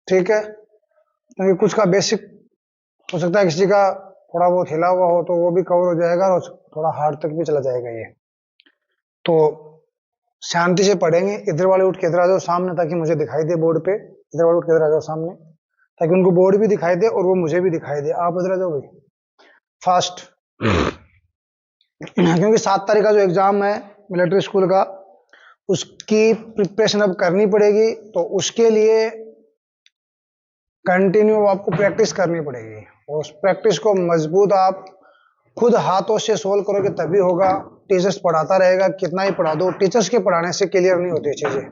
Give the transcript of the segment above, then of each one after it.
ठीक है, क्योंकि कुछ का बेसिक हो सकता है किसी का थोड़ा बहुत हिला हुआ हो तो वो भी कवर हो जाएगा और थोड़ा हार्ड तक भी चला जाएगा ये। तो शांति से पढ़ेंगे। इधर वाले उठ के इधर आ जाओ सामने ताकि मुझे दिखाई दे बोर्ड पे। इधर वाले उठ के इधर आ जाओ सामने ताकि उनको बोर्ड भी दिखाई दे और वो मुझे भी दिखाई दे। आप इधर आ जाओ भाई फास्ट। क्योंकि 7 तारीख का जो एग्जाम है मिलिट्री स्कूल का, उसकी प्रिपरेशन अब करनी पड़ेगी। तो उसके लिए कंटिन्यू आपको प्रैक्टिस करनी पड़ेगी और उस प्रैक्टिस को मजबूत आप खुद हाथों से सोल्व करोगे तभी होगा। टीचर्स पढ़ाता रहेगा, कितना ही पढ़ा दो, टीचर्स के पढ़ाने से क्लियर नहीं होती चीजें।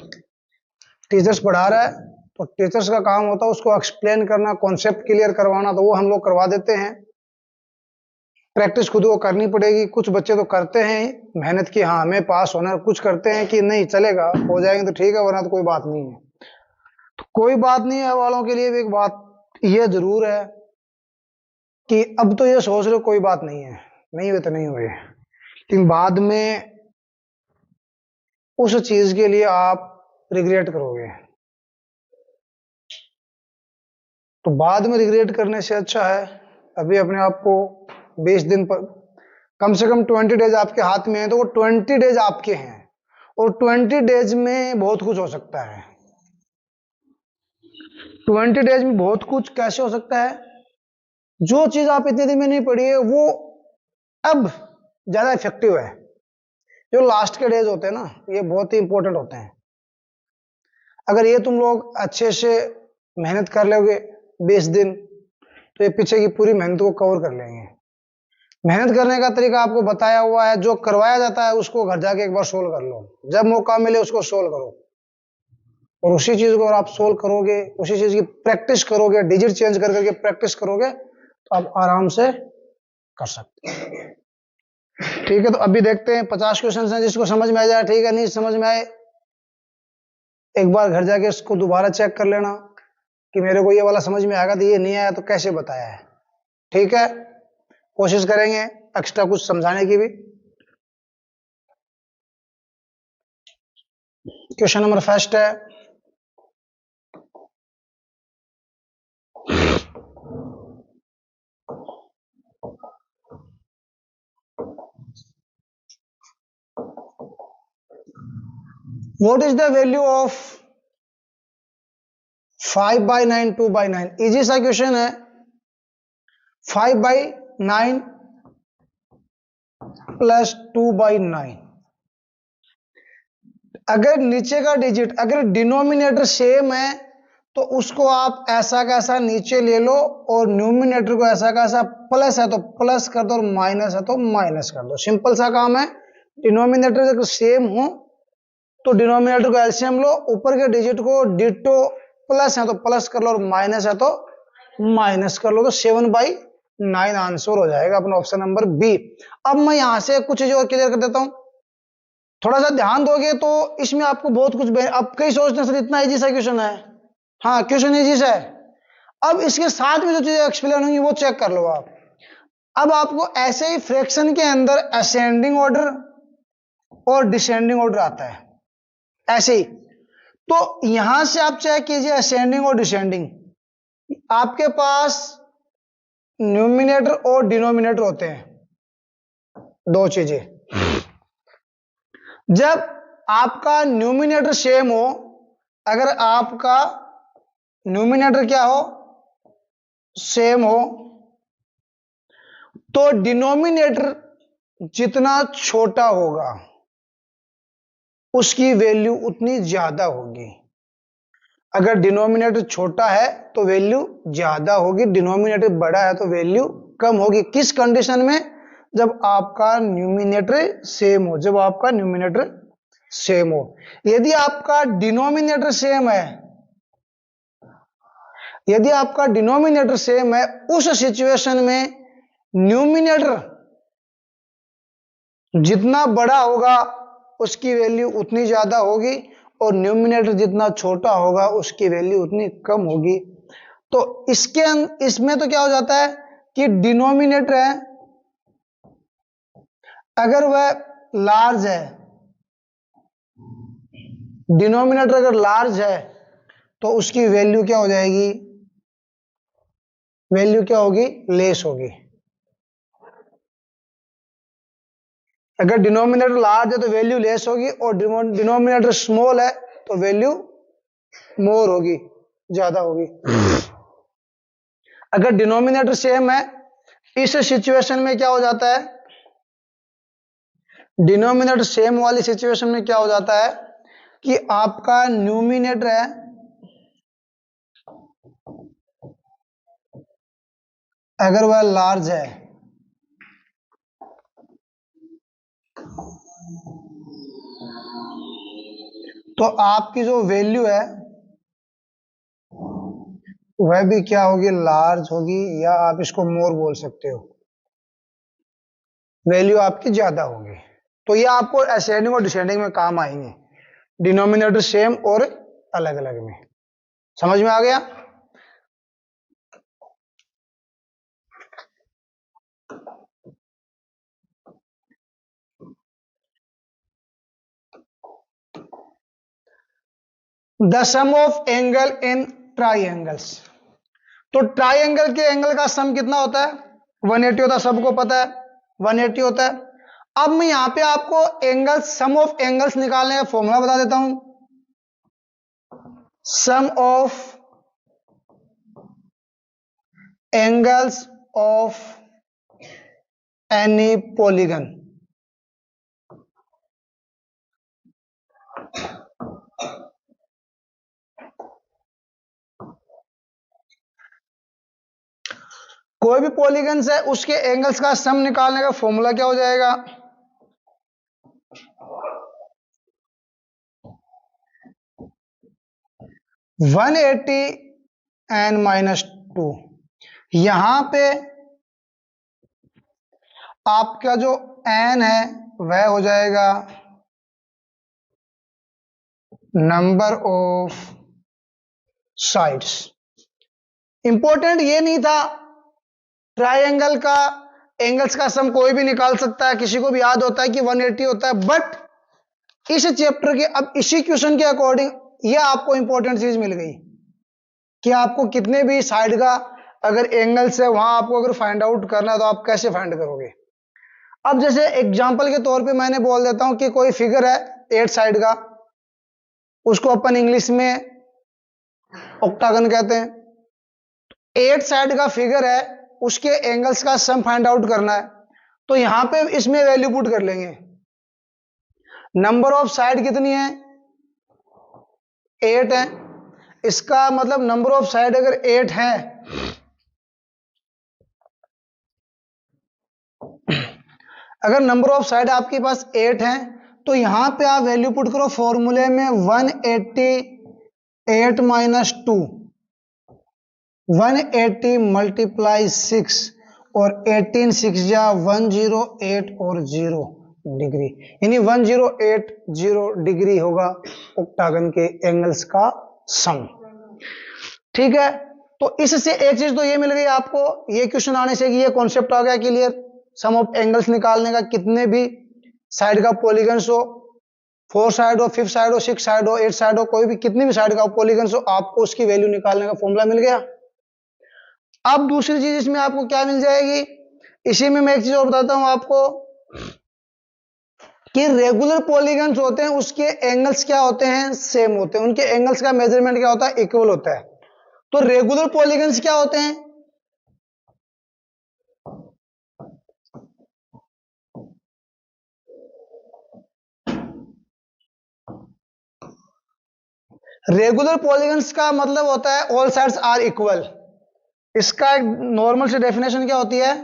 टीचर्स पढ़ा रहा है तो टीचर्स का काम होता है उसको एक्सप्लेन करना, कॉन्सेप्ट क्लियर करवाना, तो वो हम लोग करवा देते हैं। प्रैक्टिस खुद को करनी पड़ेगी। कुछ बच्चे तो करते हैं मेहनत की, हाँ हमें पास होना है, कुछ करते हैं कि नहीं चलेगा, हो जाएंगे तो ठीक है वरना तो कोई बात नहीं है। तो कोई बात नहीं है वालों के लिए भी एक बात ये जरूर है कि अब तो ये सोच रहे कोई बात नहीं है, नहीं हुए तो नहीं हुए, लेकिन बाद में उस चीज के लिए आप रिग्रेट करोगे। तो बाद में रिग्रेट करने से अच्छा है अभी अपने आप को 20 दिन पर कम से कम 20 डेज आपके हाथ में है तो वो 20 डेज आपके हैं और 20 डेज में बहुत कुछ हो सकता है। 20 डेज में बहुत कुछ कैसे हो सकता है? जो चीज आप इतने दिन में नहीं पढ़ी है वो अब ज्यादा इफेक्टिव है। जो लास्ट के डेज होते हैं ना ये बहुत ही इंपॉर्टेंट होते हैं। अगर ये तुम लोग अच्छे से मेहनत कर लोगे 20 दिन तो ये पीछे की पूरी मेहनत को कवर कर लेंगे। मेहनत करने का तरीका आपको बताया हुआ है, जो करवाया जाता है उसको घर जाके एक बार सोल्व कर लो, जब मौका मिले उसको सोल्व करो और उसी चीज को अगर आप सोल्व करोगे, उसी चीज की प्रैक्टिस करोगे, डिजिट चेंज कर करके प्रैक्टिस करोगे तो आप आराम से कर सकते हैं। ठीक है, तो अभी देखते हैं 50 क्वेश्चन हैं, जिसको समझ में आ जाए ठीक है, नहीं समझ में आए एक बार घर जाके इसको दोबारा चेक कर लेना कि मेरे को ये वाला समझ में आएगा, तो ये नहीं आया तो कैसे बताया है। ठीक है, कोशिश करेंगे एक्स्ट्रा कुछ समझाने की भी। क्वेश्चन नंबर फर्स्ट है, what is the value of 5/9 2/9? Easy सा क्वेश्चन है। 5/9 प्लस 2/9, अगर नीचे का डिजिट अगर डिनोमिनेटर सेम है तो उसको आप ऐसा कैसा नीचे ले लो और न्यूमिनेटर को ऐसा कैसा, प्लस है तो प्लस कर दो और माइनस है तो माइनस कर दो। सिंपल सा काम है। डिनोमिनेटर अगर सेम हो तो डिनोमिनेटर को एलसीएम लो, ऊपर के डिजिट को डिटो, प्लस है तो प्लस कर लो और माइनस है तो माइनस कर लो, तो 7/9 आंसर हो जाएगा अपना ऑप्शन नंबर बी। अब मैं यहां से कुछ चीज और क्लियर कर देता हूं, थोड़ा सा ध्यान दोगे तो इसमें आपको बहुत कुछ अब कई सोचते हैं सर इतना इजी सा क्वेश्चन है। हाँ क्वेश्चन इजी सा है। अब इसके साथ में जो चीजें एक्सप्लेन होंगी वो चेक कर लो आप। अब आपको ऐसे ही फ्रैक्शन के अंदर असेंडिंग ऑर्डर और डिसेंडिंग ऑर्डर आता है ऐसे ही, तो यहां से आप चेक कीजिए असेंडिंग और डिसेंडिंग। आपके पास न्यूमिनेटर और डिनोमिनेटर होते हैं, दो चीजें। जब आपका न्यूमिनेटर सेम हो, अगर आपका न्यूमिनेटर क्या हो, सेम हो, तो डिनोमिनेटर जितना छोटा होगा उसकी वैल्यू उतनी ज्यादा होगी। अगर डिनोमिनेटर छोटा है तो वैल्यू ज्यादा होगी, डिनोमिनेटर बड़ा है तो वैल्यू कम होगी। किस कंडीशन में? जब आपका न्यूमिनेटर सेम हो, जब आपका न्यूमिनेटर सेम हो। यदि आपका डिनोमिनेटर सेम है, यदि आपका डिनोमिनेटर सेम है, उस सिचुएशन में न्यूमिनेटर जितना बड़ा होगा उसकी वैल्यू उतनी ज्यादा होगी और न्यूमिनेटर जितना छोटा होगा उसकी वैल्यू उतनी कम होगी। तो इसमें तो क्या हो जाता है कि डिनोमिनेटर है अगर वह लार्ज है, डिनोमिनेटर अगर लार्ज है तो उसकी वैल्यू क्या हो जाएगी, वैल्यू क्या होगी, लेस होगी। अगर डिनोमिनेटर लार्ज है तो वैल्यू लेस होगी, और डिनोमिनेटर स्मॉल है तो वैल्यू मोर होगी, ज्यादा होगी। अगर डिनोमिनेटर सेम है, इस सिचुएशन में क्या हो जाता है, डिनोमिनेटर सेम वाली सिचुएशन में क्या हो जाता है कि आपका न्यूमिनेटर है अगर वह लार्ज है तो आपकी जो वैल्यू है वह भी क्या होगी, लार्ज होगी, या आप इसको मोर बोल सकते हो, वैल्यू आपकी ज्यादा होगी। तो ये आपको असेंडिंग और डिसेंडिंग में काम आएंगे, डिनोमिनेटर सेम और अलग अलग में। समझ में आ गया? The sum of angle in triangles. तो ट्राइंगल के एंगल का सम कितना होता है, 180 होता है, सबको पता है 180 होता है। अब मैं यहां पे आपको एंगल, सम ऑफ एंगल्स निकालने का फॉर्मूला बता देता हूं। Sum of angles of any polygon, कोई भी पॉलीगन है उसके एंगल्स का सम निकालने का फॉर्मूला क्या हो जाएगा, 180 एन माइनस 2। यहां पे आपका जो एन है वह हो जाएगा नंबर ऑफ साइड्स। इंपॉर्टेंट ये नहीं था, ट्राइंगल का एंगल्स का सम कोई भी निकाल सकता है, किसी को भी याद होता है कि 180 होता है, बट इस चैप्टर के अब इसी क्वेश्चन के अकॉर्डिंग ये आपको इंपॉर्टेंट चीज मिल गई कि आपको कितने भी साइड का अगर एंगल्स है वहां आपको अगर फाइंड आउट करना है तो आप कैसे फाइंड करोगे। अब जैसे एग्जांपल के तौर पे मैंने बोल देता हूं कि कोई फिगर है 8 साइड का, उसको अपन इंग्लिश में ऑक्टागन कहते हैं। 8 साइड का फिगर है, उसके एंगल्स का सम फाइंड आउट करना है, तो यहां पे इसमें वैल्यू पुट कर लेंगे। नंबर ऑफ साइड कितनी है, 8 है, इसका मतलब नंबर ऑफ साइड अगर 8 है, अगर नंबर ऑफ साइड आपके पास 8 है तो यहां पे आप वैल्यू पुट करो फॉर्मूले में 188 माइनस 2, 180 मल्टीप्लाई 6 और 18 6 जा 108 और 0 डिग्री, यानी 1080 डिग्री होगा ऑक्टागन के एंगल्स का सम। ठीक है, तो इससे एक चीज तो ये मिल गई आपको, ये क्वेश्चन आने से ये कॉन्सेप्ट आ गया क्लियर, सम ऑफ एंगल्स निकालने का, कितने भी साइड का पॉलीगन्स हो, 4 साइड हो, 5 साइड हो, 6 साइड हो, 8 साइड हो, कोई भी कितनी भी साइड का पॉलीगन्स हो, आपको उसकी वैल्यू निकालने का फॉर्मूला मिल गया। अब दूसरी चीज इसमें आपको क्या मिल जाएगी, इसी में मैं एक चीज और बताता हूं आपको कि रेगुलर पॉलीगन्स होते हैं उसके एंगल्स क्या होते हैं, सेम होते हैं, उनके एंगल्स का मेजरमेंट क्या होता है, इक्वल होता है। तो रेगुलर पॉलीगन्स क्या होते हैं, रेगुलर पॉलीगन्स का मतलब होता है ऑल साइड्स आर इक्वल। इसका एक नॉर्मल से डेफिनेशन क्या होती है,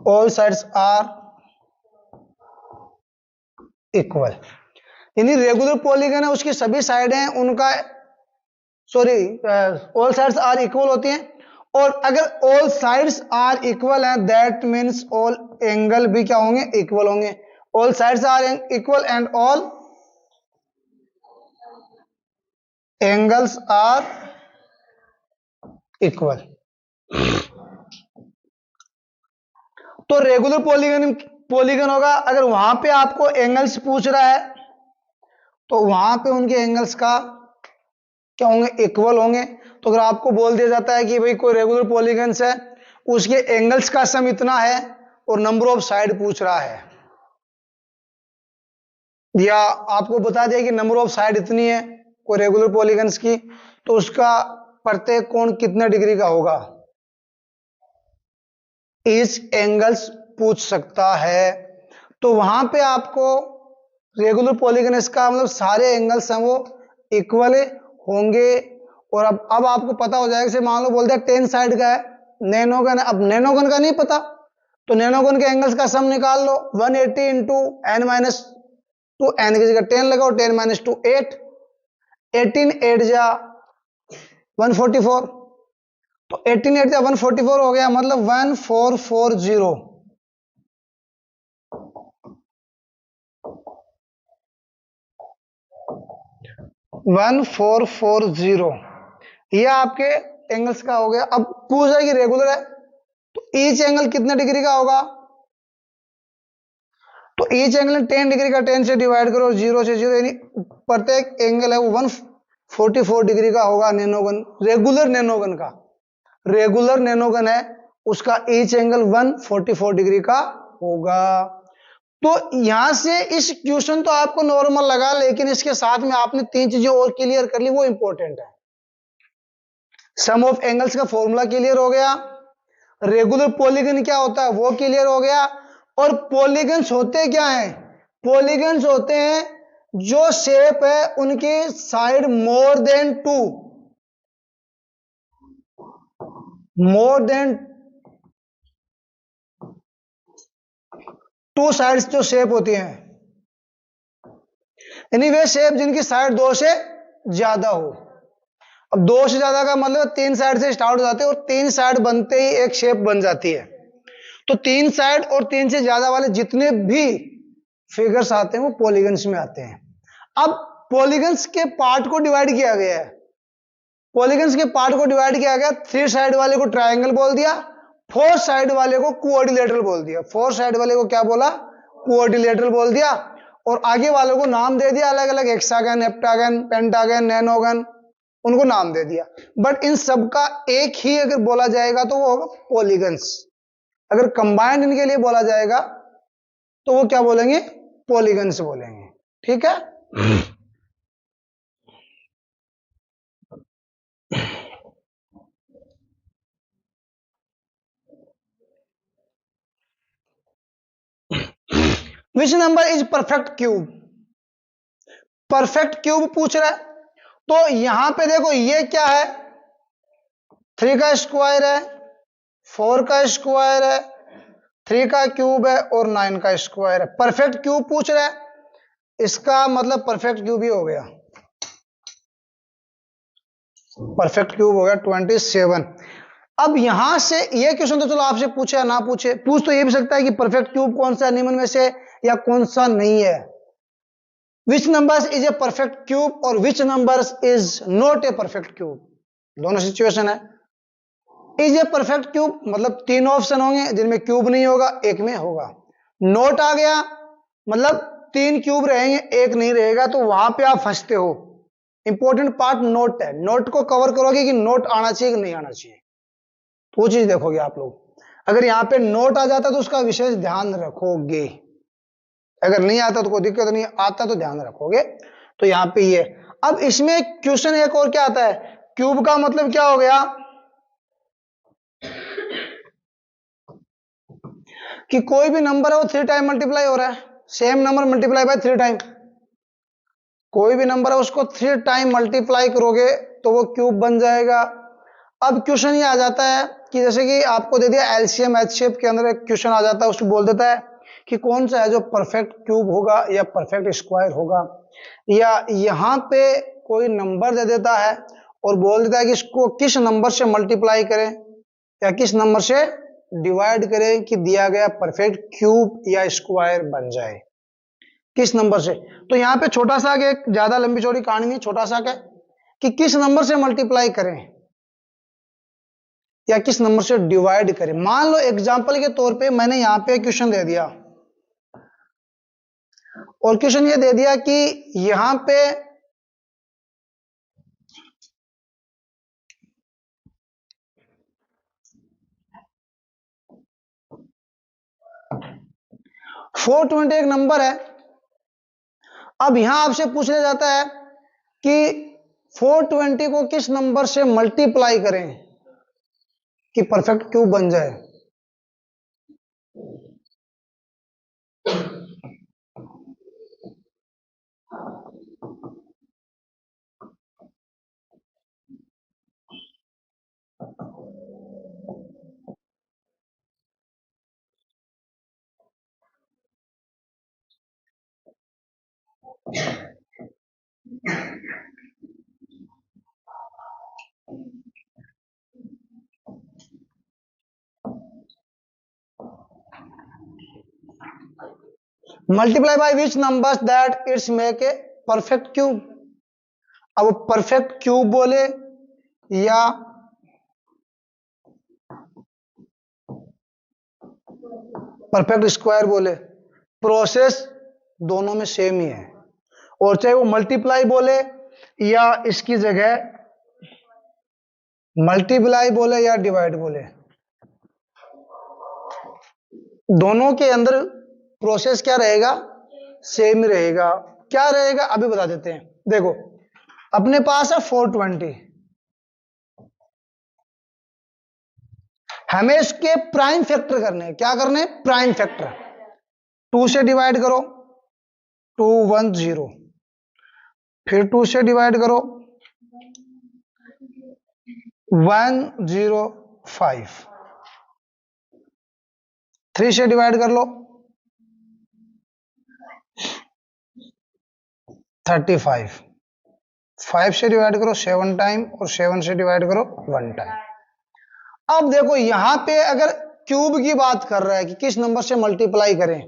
ऑल साइड्स आर इक्वल, यानी रेगुलर पॉलीगन है उसकी सभी साइडें हैं उनका, sorry, all sides are equal होती हैं, और अगर ऑल साइड्स आर इक्वल हैं दैट मीन्स ऑल एंगल भी क्या होंगे, इक्वल होंगे। All sides are equal and all angles are equal. तो रेगुलर पॉलीगन होगा अगर वहां पे आपको एंगल्स पूछ रहा है तो वहां पे उनके एंगल्स का क्या होंगे, इक्वल होंगे। तो अगर आपको बोल दिया जाता है कि भाई कोई रेगुलर पॉलीगन्स है, उसके एंगल्स का सम इतना है और नंबर ऑफ साइड पूछ रहा है, या आपको बता दिया कि नंबर ऑफ साइड इतनी है कोई रेगुलर पॉलीगन्स की, तो उसका प्रत्येक कोण कितने डिग्री का होगा, इस एंगल्स पूछ सकता है। तो वहां पे आपको रेगुलर पॉलीगन्स का मतलब सारे एंगल्स हैं वो इक्वल होंगे। और अब आपको पता हो जाएगा, जैसे मान लो बोल दिया 10 साइड का है नैनोगन, अब नैनोगन का नहीं पता, तो नैनोगन के एंगल्स का सम निकाल लो, 180 into N minus two, N की जगह 10 लगाओ, 10 माइनस टू 8, 18 8 जा 144, तो 18 8 जा 144 हो गया, मतलब 1440, 1440 ये आपके एंगल्स का हो गया। अब पूछ रहा है कि रेगुलर है, तो ईच एंगल कितने डिग्री का होगा, तो ईच एंगल 10 डिग्री का 10 से डिवाइड करो, 0 से 0, यानी प्रत्येक एंगल है वो 144 डिग्री का होगा। नैनोगन, रेगुलर नैनोगन का, रेगुलर नैनोगन है उसका ईच एंगल 144 डिग्री का होगा। तो यहां से इस क्वेश्चन तो आपको नॉर्मल लगा, लेकिन इसके साथ में आपने 3 चीजें और क्लियर कर ली, वो इंपॉर्टेंट है। सम ऑफ एंगल्स का फॉर्मूला क्लियर हो गया, रेगुलर पॉलीगन क्या होता है वो क्लियर हो गया, और पॉलीगन्स होते क्या हैं, पॉलीगन्स होते हैं जो शेप है उनकी side more than two sides, जो शेप होती हैं, यानी वे शेप जिनकी साइड 2 से ज्यादा हो। अब 2 से ज्यादा का मतलब 3 साइड से स्टार्ट हो जाते हैं, और 3 साइड बनते ही एक शेप बन जाती है। तो 3 साइड और 3 से ज्यादा वाले जितने भी फिगर्स आते हैं वो पॉलीगन्स में आते हैं। अब पॉलीगन्स के पार्ट को डिवाइड किया गया है, पॉलीगन्स के पार्ट को डिवाइड किया गया, 3 साइड वाले को ट्राइंगल बोल दिया, 4 साइड वाले को कोऑर्डिनेटर बोल दिया, 4 साइड वाले को क्या बोला, कोऑर्डिनेटर बोल दिया, और आगे वालों को नाम दे दिया अलग अलग, हेक्सागन, हेप्टागन, पेंटागन, नैनोगन, उनको नाम दे दिया। बट इन सबका एक ही अगर बोला जाएगा तो वो होगा पॉलीगन्स। अगर कंबाइंड इनके लिए बोला जाएगा तो वो क्या बोलेंगे, पॉलीगन्स बोलेंगे। ठीक है, which number is perfect cube, perfect cube पूछ रहा है। तो यहां पे देखो ये क्या है, 3 का स्क्वायर है, 4 का स्क्वायर है, 3 का क्यूब है और 9 का स्क्वायर है। परफेक्ट क्यूब पूछ रहा है, इसका मतलब परफेक्ट क्यूब ही हो गया, परफेक्ट क्यूब हो गया 27। अब यहां से ये क्वेश्चन तो चलो आपसे पूछे या ना पूछे, पूछ तो ये भी सकता है कि परफेक्ट क्यूब कौन सा निम्न में से या कौन सा नहीं है, which numbers is a perfect cube और which numbers is not a perfect cube, दोनों सिचुएशन है। इज ए परफेक्ट क्यूब मतलब 3 ऑप्शन होंगे जिनमें क्यूब नहीं होगा, एक में होगा। नोट आ गया मतलब 3 क्यूब रहेंगे एक नहीं रहेगा, तो वहां पे आप फंसते हो। इंपॉर्टेंट पार्ट नोट है, नोट को कवर करोगे कि नोट आना चाहिए कि नहीं आना चाहिए, वो चीज देखोगे आप लोग। अगर यहां पे नोट आ जाता तो उसका विशेष ध्यान रखोगे, अगर नहीं आता तो कोई दिक्कत नहीं, आता तो ध्यान रखोगे। तो यहां पे ये, अब इसमें क्वेश्चन एक और क्या आता है, क्यूब का मतलब क्या हो गया कि कोई भी नंबर है वो 3 टाइम मल्टीप्लाई हो रहा है, same number multiply by 3 time, कोई भी नंबर है उसको 3 टाइम मल्टीप्लाई करोगे तो वो क्यूब बन जाएगा। अब क्वेश्चन ये आ जाता है कि जैसे कि आपको दे दिया एलसीएम एचसीएफ के अंदर एक क्वेश्चन आ जाता है, उसको बोल देता है कि कौन सा है जो परफेक्ट क्यूब होगा या परफेक्ट स्क्वायर होगा, या यहां पे कोई नंबर दे देता है और बोल देता है कि इसको किस नंबर से मल्टीप्लाई करें या किस नंबर से डिवाइड करें कि दिया गया परफेक्ट क्यूब या स्क्वायर बन जाए, किस नंबर से। तो यहां पे छोटा सा एक ज्यादा लंबी चौड़ी कहानी नहीं, छोटा सा क्या कि किस नंबर से मल्टीप्लाई करें या किस नंबर से डिवाइड करें। मान लो एग्जांपल के तौर पे मैंने यहां पे क्वेश्चन दे दिया और क्वेश्चन ये दे दिया कि यहां पे 420 एक नंबर है। अब यहां आपसे पूछ लिया जाता है कि 420 को किस नंबर से मल्टीप्लाई करें कि परफेक्ट क्यूब बन जाए। Multiply by which numbers that it's make a perfect cube. अब परफेक्ट क्यूब बोले या परफेक्ट स्क्वायर बोले, प्रोसेस दोनों में सेम ही है। और चाहे वो मल्टीप्लाई बोले या इसकी जगह मल्टीप्लाई बोले या डिवाइड बोले, दोनों के अंदर प्रोसेस क्या रहेगा, सेम ही रहेगा। क्या रहेगा अभी बता देते हैं। देखो अपने पास है 420, हमें इसके प्राइम फैक्टर करने हैं। क्या करने हैं, प्राइम फैक्टर। 2 से डिवाइड करो 210, फिर 2 से डिवाइड करो 105, 3 से डिवाइड कर लो 35, 5 से डिवाइड करो 7 टाइम और 7 से डिवाइड करो 1 टाइम। अब देखो यहां पे अगर क्यूब की बात कर रहा है कि किस नंबर से मल्टीप्लाई करें,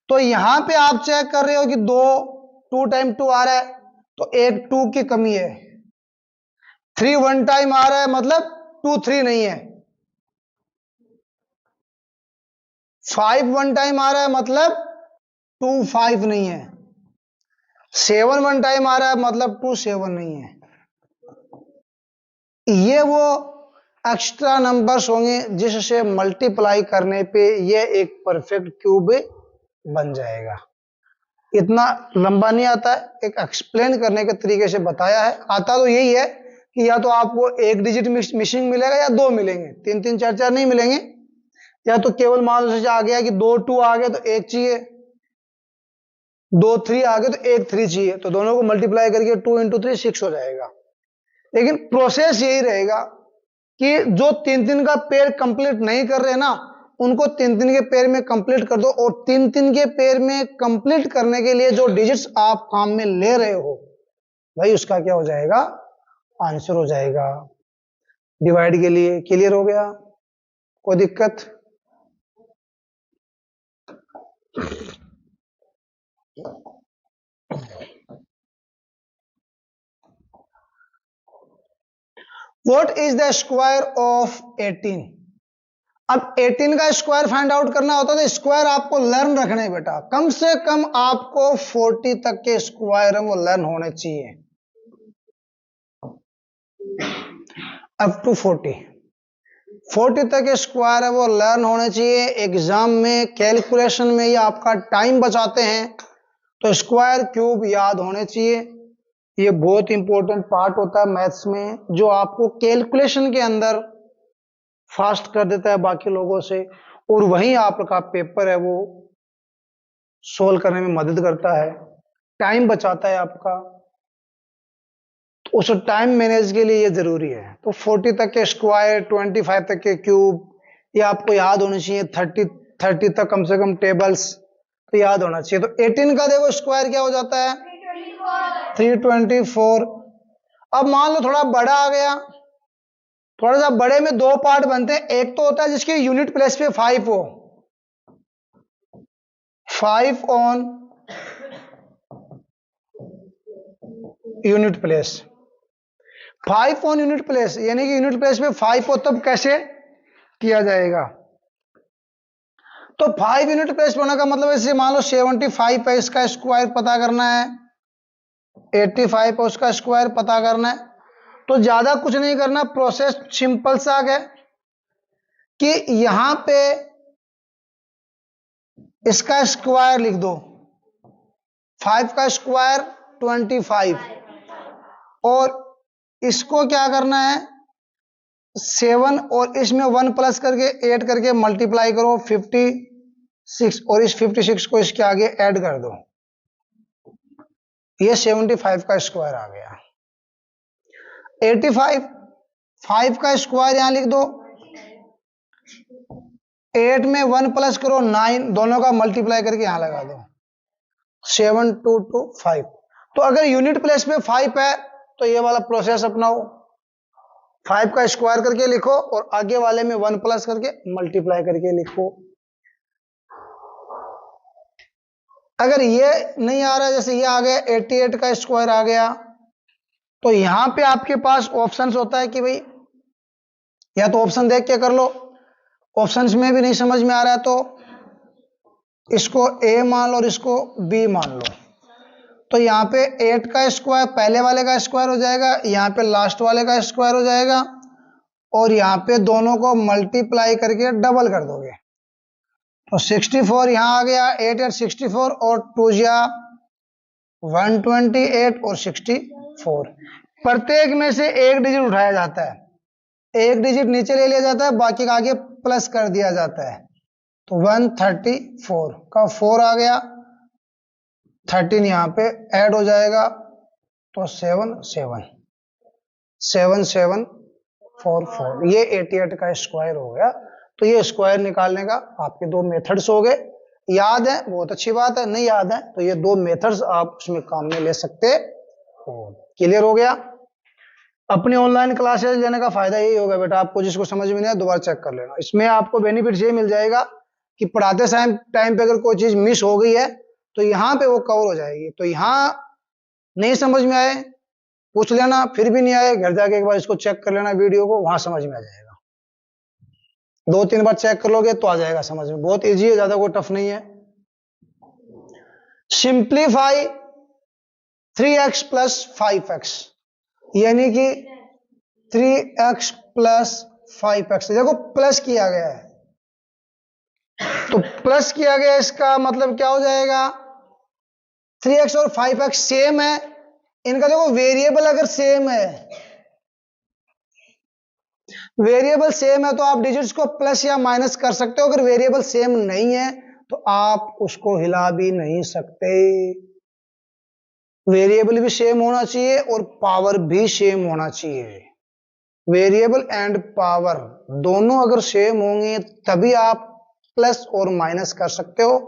तो यहां पे आप चेक कर रहे हो कि 2 टाइम 2 आ रहा है तो एक 2 की कमी है। 3 1 टाइम आ रहा है मतलब 2 3 नहीं है। 5 1 टाइम आ रहा है मतलब 2 5 नहीं है। 7 1 टाइम आ रहा है मतलब 2 7 नहीं है। ये वो एक्स्ट्रा नंबर्स होंगे जिससे मल्टीप्लाई करने पे ये एक परफेक्ट क्यूब बन जाएगा। इतना लंबा नहीं आता है, एक एक्सप्लेन करने के तरीके से बताया है। आता तो यही है कि या तो आपको एक डिजिट मिसिंग मिलेगा या 2 मिलेंगे, 3 3 4 4 नहीं मिलेंगे। या तो केवल मान लो आ गया कि 2 2 आ गए तो 1 चाहिए, 2 3 आ गए तो 1 3 चाहिए, तो दोनों को मल्टीप्लाई करके 2 इंटू 3 6 हो जाएगा। लेकिन प्रोसेस यही रहेगा कि जो 3 3 का पेयर कंप्लीट नहीं कर रहे ना, उनको 3 3 के पेयर में कंप्लीट कर दो। और 3 3 के पेयर में कंप्लीट करने के लिए जो डिजिट्स आप काम में ले रहे हो भाई, उसका क्या हो जाएगा, आंसर हो जाएगा। डिवाइड के लिए क्लियर हो गया, कोई दिक्कत? What is the square of 18? अब 18 का स्क्वायर फाइंड आउट करना होता है तो स्क्वायर आपको लर्न रखने बेटा, कम से कम आपको 40 तक के स्क्वायर है वो लर्न होने चाहिए, अप टू 40 तक के स्क्वायर है वो लर्न होने चाहिए। एग्जाम में कैलकुलेशन में ये आपका टाइम बचाते हैं, तो स्क्वायर क्यूब याद होने चाहिए। ये बहुत इंपॉर्टेंट पार्ट होता है मैथ्स में, जो आपको कैलकुलेशन के अंदर फास्ट कर देता है बाकी लोगों से, और वहीं आपका पेपर है वो सोल्व करने में मदद करता है, टाइम बचाता है आपका। तो उस टाइम मैनेज के लिए ये जरूरी है। तो 40 तक के स्क्वायर, 25 तक के क्यूब ये आपको याद होने चाहिए। 30 तक कम से कम टेबल्स तो याद होना चाहिए। तो 18 का देखो स्क्वायर क्या हो जाता है, 324। अब मान लो थोड़ा बड़ा आ गया, थोड़ा सा बड़े में 2 पार्ट बनते हैं। एक तो होता है जिसकी यूनिट प्लेस पे 5 हो, 5 on unit place, 5 on unit place, यानी कि यूनिट प्लेस पे 5 हो, तब कैसे किया जाएगा। तो 5 यूनिट प्लेस होने का मतलब ऐसे मान लो 75 है, इसका स्क्वायर पता करना है, 85 है उसका स्क्वायर पता करना है। तो ज्यादा कुछ नहीं करना, प्रोसेस सिंपल सा है कि यहां पे इसका स्क्वायर लिख दो, 5 का स्क्वायर 25, और इसको क्या करना है 7 और इसमें 1 प्लस करके 8 करके मल्टीप्लाई करो 56, और इस 56 को इसके आगे ऐड कर दो, ये 75 का स्क्वायर आ गया। 85, 5 का स्क्वायर यहां लिख दो, 8 में 1 प्लस करो 9, दोनों का मल्टीप्लाई करके यहां लगा दो, 7 2 2 5। तो अगर यूनिट प्लेस में 5 है तो ये वाला प्रोसेस अपनाओ, 5 का स्क्वायर करके लिखो और आगे वाले में 1 प्लस करके मल्टीप्लाई करके लिखो। अगर ये नहीं आ रहा, जैसे ये आ गया 88 का स्क्वायर आ गया, तो यहां पे आपके पास ऑप्शंस होता है कि भाई या तो ऑप्शन देख के कर लो, ऑप्शंस में भी नहीं समझ में आ रहा है तो इसको ए मान लो और इसको बी मान लो। तो यहाँ पे 8 का स्क्वायर पहले वाले का स्क्वायर हो जाएगा, यहाँ पे लास्ट वाले का स्क्वायर हो जाएगा, और यहाँ पे दोनों को मल्टीप्लाई करके डबल कर दोगे तो 64 यहाँ आ गया, 8 8 64 और 2 जा 128 और 64। प्रत्येक में से एक डिजिट उठाया जाता है, एक डिजिट नीचे ले लिया जाता है, बाकी का आगे प्लस कर दिया जाता है। तो 134 का 4 आ गया, 13 यहां पे ऐड हो जाएगा, तो 7 7 7 7 4 4, ये 88 का स्क्वायर हो गया। तो ये स्क्वायर निकालने का आपके दो मेथड्स हो गए। याद है बहुत अच्छी बात है, नहीं याद है तो ये दो मेथड्स आप उसमें काम में ले सकते हो। क्लियर हो गया? अपनी ऑनलाइन क्लासेस लेने का फायदा यही होगा बेटा, आपको जिसको समझ में नहीं आया दोबारा चेक कर लेना। इसमें आपको बेनिफिट ये मिल जाएगा कि पढ़ाते टाइम पे अगर कोई चीज मिस हो गई है तो यहाँ पे वो कवर हो जाएगी। तो यहाँ नहीं समझ में आए पूछ लेना, फिर भी नहीं आए घर जाके एक बार इसको चेक कर लेना वीडियो को, वहां समझ में आ जाएगा। 2-3 बार चेक कर लोगे तो आ जाएगा समझ में, बहुत इजी है, ज्यादा कोई टफ नहीं है। सिंप्लीफाई 3x प्लस 5x, यानी कि 3x प्लस 5x, देखो प्लस किया गया है तो प्लस किया गया, इसका मतलब क्या हो जाएगा 3x और 5x सेम है। इनका देखो वेरिएबल अगर सेम है, वेरिएबल सेम है तो आप डिजिट्स को प्लस या माइनस कर सकते हो। अगर वेरिएबल सेम नहीं है तो आप उसको हिला भी नहीं सकते। वेरिएबल भी सेम होना चाहिए और पावर भी सेम होना चाहिए। वेरिएबल एंड पावर दोनों अगर सेम होंगे तभी आप प्लस और माइनस कर सकते हो।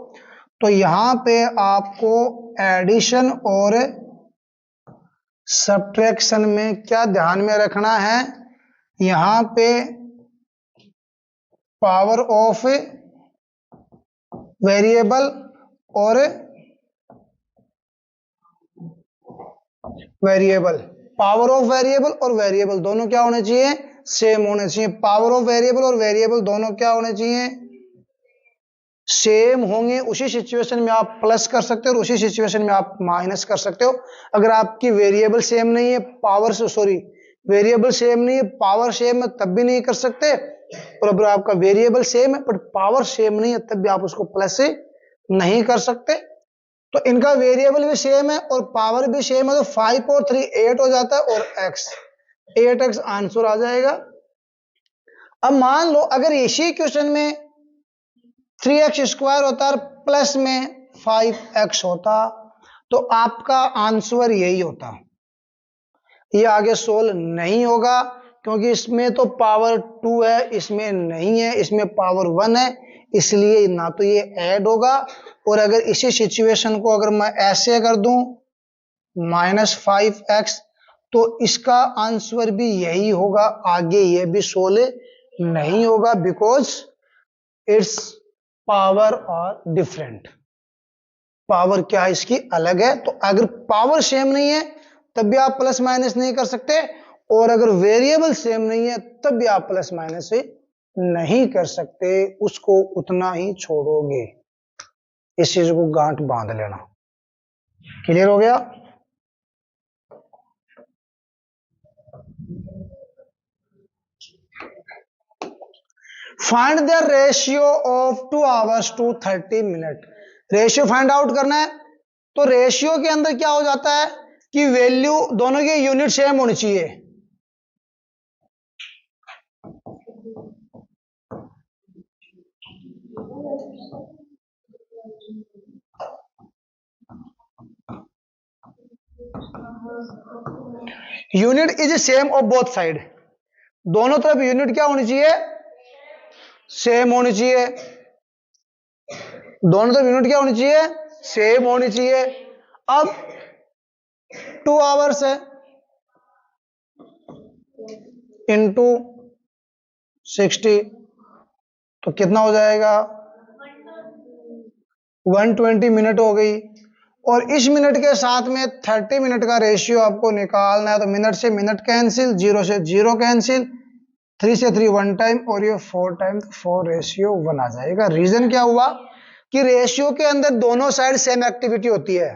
तो यहां पे आपको एडिशन और सब्ट्रैक्शन में क्या ध्यान में रखना है, यहां पे पावर ऑफ वेरिएबल और वेरिएबल, पावर ऑफ वेरिएबल और वेरिएबल दोनों क्या होने चाहिए, सेम होने चाहिए। पावर ऑफ वेरिएबल और वेरिएबल दोनों क्या होने चाहिए, सेम होंगे। उसी सिचुएशन में आप प्लस कर सकते हो और उसी सिचुएशन में आप माइनस कर सकते हो। अगर आपकी वेरिएबल सेम नहीं है, वेरिएबल सेम नहीं है, पावर सेम है, तब भी नहीं कर सकते। और अगर आपका वेरिएबल सेम है बट पावर सेम नहीं है तब भी आप उसको प्लस नहीं कर सकते। तो इनका वेरिएबल भी सेम है और पावर भी सेम है, तो 5 और 3 8 हो जाता है और x 8x आंसर आ जाएगा। अब मान लो अगर इसी क्वेश्चन में 3x स्क्वायर होता और प्लस में 5x होता तो आपका आंसर यही होता। ये आगे सोल्व नहीं होगा क्योंकि इसमें तो पावर 2 है, इसमें नहीं है, इसमें पावर 1 है, इसलिए ना तो ये ऐड होगा। और अगर इसी सिचुएशन को अगर मैं ऐसे कर दूं -5x तो इसका आंसर भी यही होगा, आगे ये भी सोल्व नहीं होगा बिकॉज इट्स पावर और डिफरेंट। पावर क्या है इसकी अलग है। तो अगर पावर सेम नहीं है तब भी आप प्लस माइनस नहीं कर सकते और अगर वेरिएबल सेम नहीं है तब भी आप प्लस माइनस नहीं कर सकते उसको उतना ही छोड़ोगे। इस चीज को गांठ बांध लेना। क्लियर हो गया? Find the ratio of 2 hours to 30 minute. Ratio find out करना है। तो रेशियो के अंदर क्या हो जाता है कि वैल्यू दोनों की यूनिट सेम होनी चाहिए। Unit is same of both side. दोनों तरफ यूनिट क्या होनी चाहिए? सेम होनी चाहिए। दोनों तरफ यूनिट क्या होनी चाहिए? सेम होनी चाहिए। अब 2 आवर्स है इंटू 60 तो कितना हो जाएगा? 120 मिनट हो गई। और इस मिनट के साथ में 30 मिनट का रेशियो आपको निकालना है। तो मिनट से मिनट कैंसिल, 0 से 0 कैंसिल, 3 से 3 1 टाइम और ये 4 टाइम, 4:1 आ जाएगा। रीजन क्या हुआ कि रेशियो के अंदर दोनों साइड सेम एक्टिविटी होती है।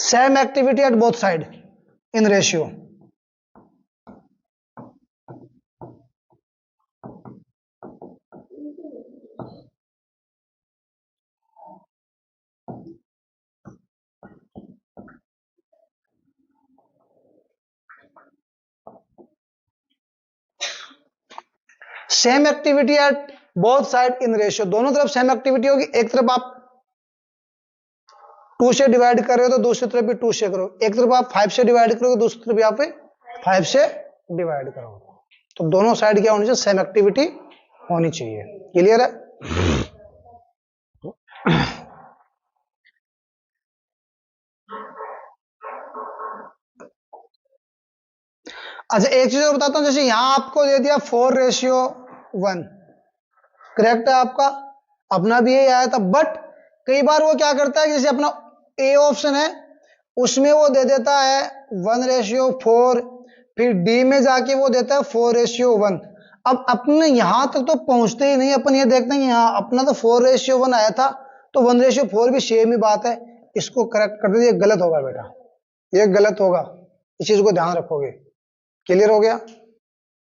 Same activity at both side in ratio. Same activity at both side in ratio. दोनों तरफ सेम एक्टिविटी होगी। एक तरफ आप 2 से डिवाइड कर रहे हो तो दूसरी तरफ भी 2 से करो। एक तरफ आप 5 से डिवाइड करोगे, दूसरी तरफ भी आप 5 से डिवाइड करोगे। तो दोनों साइड क्या होनी चाहिए? सेम एक्टिविटी होनी चाहिए। क्लियर है? अच्छा, एक चीज और बताता हूं। जैसे यहां आपको दे दिया 4:1, करेक्ट है आपका, अपना भी यही आया था। बट कई बार वो क्या करता है, जैसे अपना ए ऑप्शन है उसमें वो दे देता है 1:4, फिर डी में जाके वो देता है 4:1। अब अपने यहां तक तो पहुंचते ही नहीं। अपन ये देखते हैं यहां अपना तो 4:1 आया था, तो 1:4 भी सेम ही बात है। इसको करेक्ट कर दीजिए। गलत होगा बेटा, ये गलत होगा। इस चीज को ध्यान रखोगे। क्लियर हो गया?